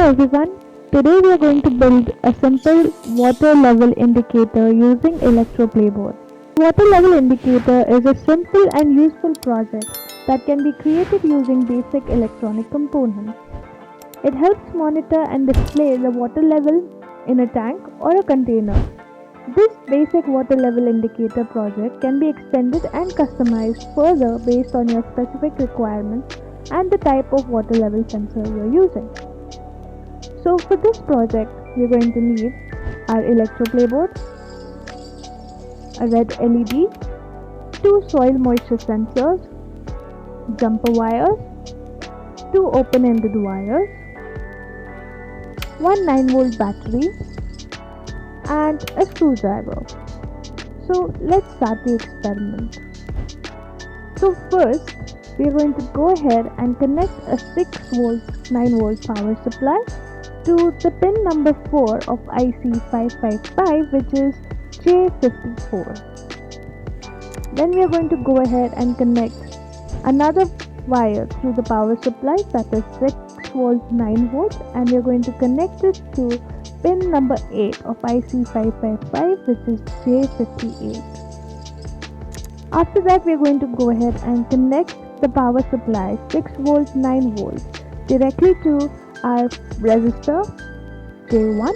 everyone, today we are going to build a simple water level indicator using ElectroPlay Board. Water level indicator is a simple and useful project that can be created using basic electronic components. It helps monitor and display the water level in a tank or a container. This basic water level indicator project can be extended and customized further based on your specific requirements and the type of water level sensor you are using. So for this project, we are going to need our ElectroPlay board, a red LED, 2 soil moisture sensors, jumper wires, 2 open-ended wires, 1 9-volt battery, and a screwdriver. So let's start the experiment. So first, we are going to go ahead and connect a 6-volt 9-volt power supply to the pin number 4 of IC555, which is J54. Then we are going to go ahead and connect another wire through the power supply, that is 6-volt 9-volt, and we are going to connect it to pin number 8 of IC555, which is J58. After that, we are going to go ahead and connect the power supply 6-volt 9-volt directly to our resistor J1,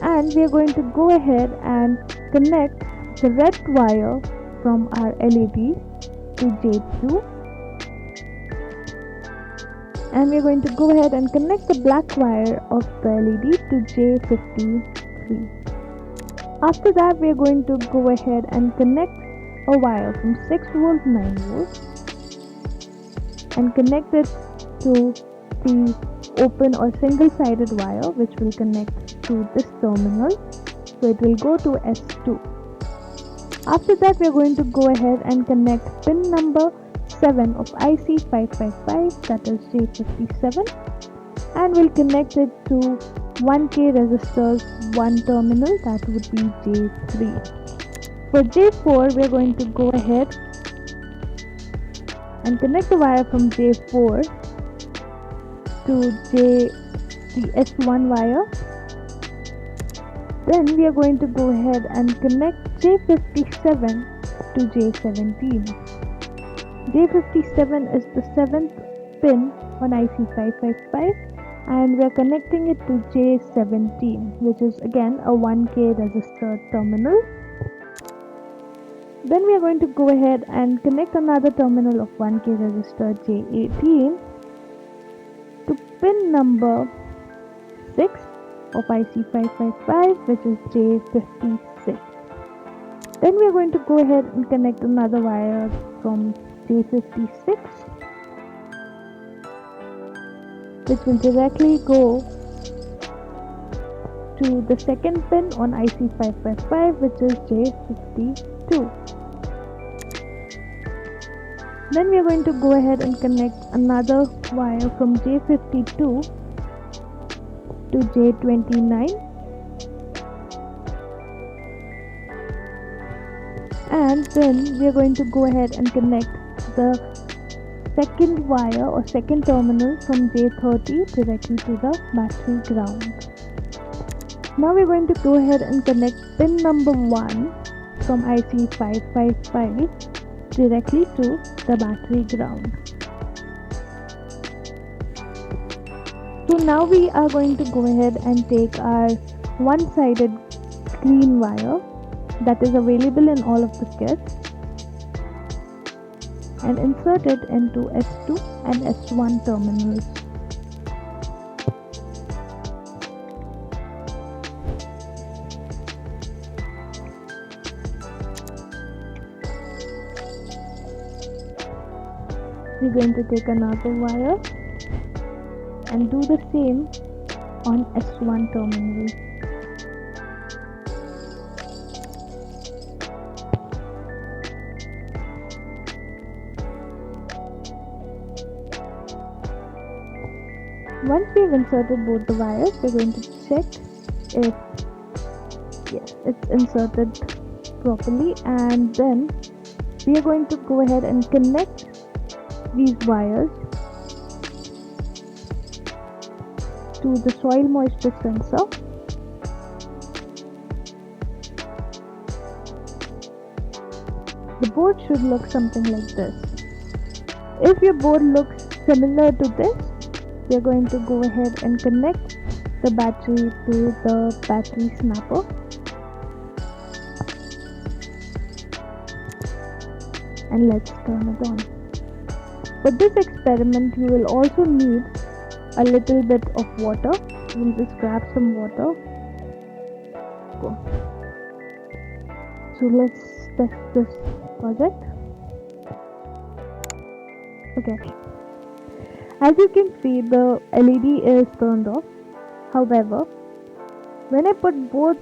and we are going to go ahead and connect the red wire from our LED to J2, and we are going to go ahead and connect the black wire of the LED to J53. After that, we are going to go ahead and connect a wire from 6-volt 9-volt and connect it to the open or single-sided wire, which will connect to this terminal, so it will go to S2. After that, we are going to go ahead and connect pin number 7 of IC555, that is J57, and we'll connect it to 1K resistors 1 terminal, that would be J3. For J4, we are going to go ahead and connect the wire from J4 to the S1 wire. Then we are going to go ahead and connect J57 to J17. J57 is the 7th pin on IC555, and we are connecting it to J17, which is again a 1K resistor terminal. Then we are going to go ahead and connect another terminal of 1K resistor J18 to pin number 6 of IC555, which is J56. Then we are going to go ahead and connect another wire from J56, which will directly go to the second pin on IC555, which is J52. Then we are going to go ahead and connect another wire from J52 to J29, and then we are going to go ahead and connect the second wire or second terminal from J30 directly to the battery ground. Now we are going to go ahead and connect pin number 1 from IC555 directly to the battery ground. So now we are going to go ahead and take our one-sided green wire that is available in all of the kits and insert it into S2 and S1 terminals. We're going to take another wire and do the same on S1 terminal. Once we've inserted both the wires, we're going to check if yes, it's inserted properly, and then we are going to go ahead and connect these wires to the soil moisture sensor. The board should look something like this. If your board looks similar to this, we are going to go ahead and connect the battery to the battery snapper. And let's turn it on. For this experiment, you will also need a little bit of water. We'll just grab some water. Go. So let's test this project. Okay. As you can see, the LED is turned off. However, when I put both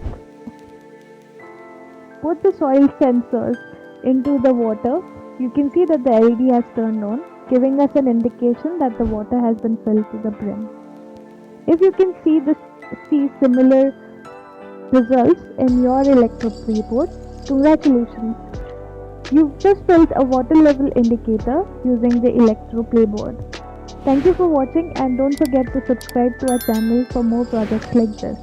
the soil sensors into the water, you can see that the LED has turned on, giving us an indication that the water has been filled to the brim. If you can see similar results in your ElectroPlay board, congratulations! You've just built a water level indicator using the ElectroPlay board. Thank you for watching, and don't forget to subscribe to our channel for more projects like this.